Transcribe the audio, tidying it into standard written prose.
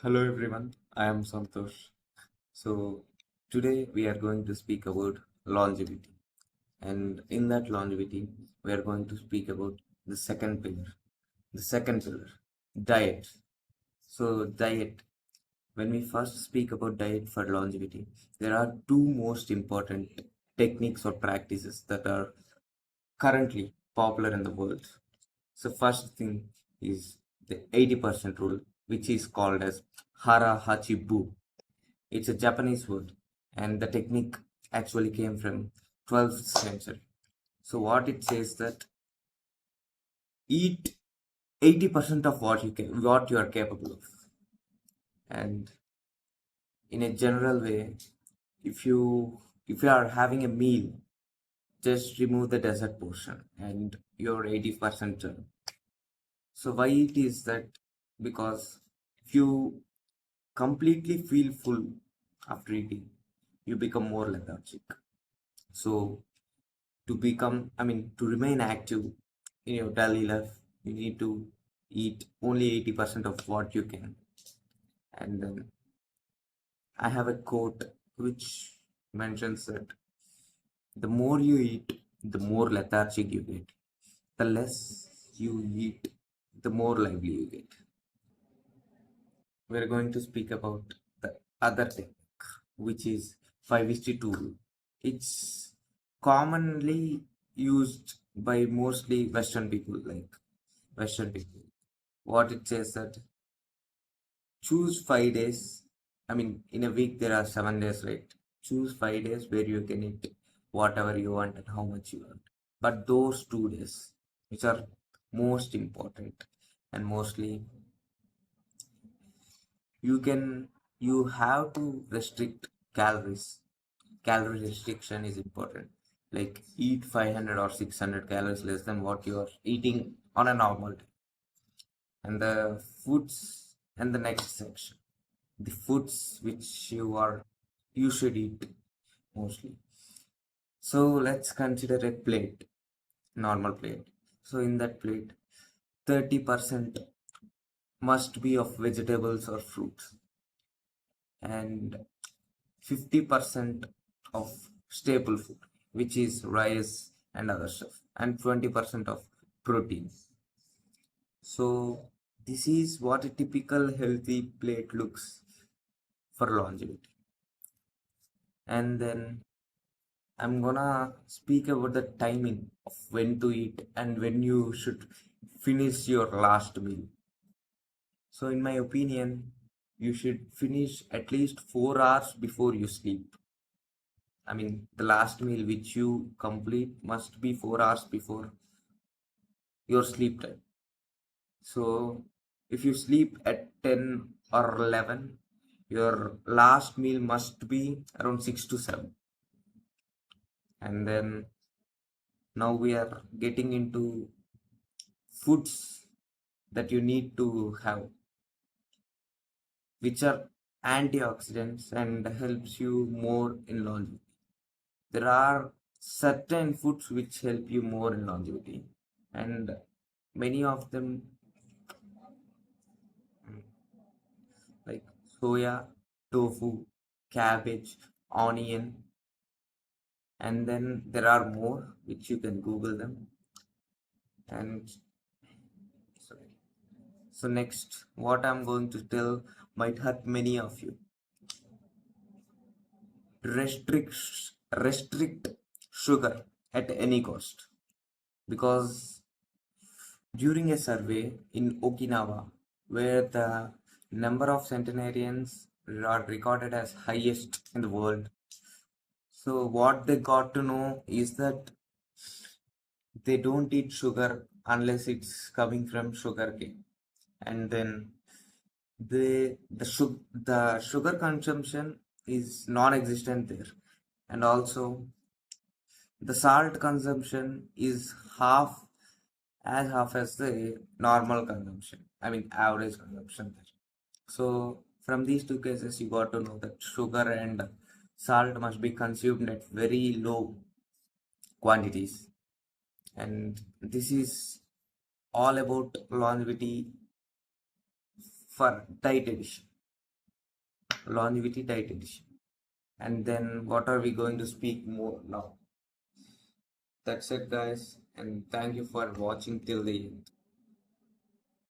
Hello everyone, I am Santosh. So today we are going to speak about longevity, and in that longevity we are going to speak about the second pillar. The second pillar, diet. So diet. When we first speak about diet for longevity, there are two most important techniques or practices that are currently popular in the world. So first thing is the 80% rule, which is called as Hara Hachibu. It's a Japanese word, and the technique actually came from 12th century. So what it says that eat 80% of what you are capable of. And in a general way, if you are having a meal, just remove the dessert portion and you're 80% done. So why it is that? Because if you completely feel full after eating, you become more lethargic. So to remain active in your daily life, you need to eat only 80% of what you can. And then I have a quote which mentions that the more you eat, the more lethargic you get. The less you eat, the more lively you get. We're going to speak about the other technique, which is 5:2 rule. It's commonly used by mostly Western people. What it says that choose 5 days. In a week there are 7 days, right? Choose 5 days where you can eat whatever you want and how much you want. But those 2 days, which are most important and mostly you have to restrict calories. Calorie restriction is important. Like eat 500 or 600 calories less than what you are eating on a normal day. And the foods and the next section, the foods which you should eat mostly. So let's consider a plate, normal plate. So in that plate, 30% must be of vegetables or fruits, and 50% of staple food, which is rice and other stuff, and 20% of protein. So this is what a typical healthy plate looks for longevity. And then I'm gonna speak about the timing of when to eat and when you should finish your last meal. So, in my opinion, you should finish at least 4 hours before you sleep. The last meal which you complete must be 4 hours before your sleep time. So, if you sleep at 10 or 11, your last meal must be around 6 to 7. And then now we are getting into foods that you need to have, which are antioxidants and helps you more in longevity. There are certain foods which help you more in longevity, and many of them, mm, like soya, tofu, cabbage, onion, and then there are more which you can Google them. And sorry. So next, what I'm going to tell might hurt many of you. Restrict sugar at any cost, because during a survey in Okinawa, where the number of centenarians are recorded as highest in the world, so what they got to know is that they don't eat sugar unless it's coming from sugarcane. And then the sugar consumption is non-existent there, and also the salt consumption is half as the normal consumption. Average consumption there. So from these two cases, you got to know that sugar and salt must be consumed at very low quantities. And this is all about longevity for diet addition. longevity diet edition. And then what are we going to speak more now? That's it, guys, and thank you for watching till the end.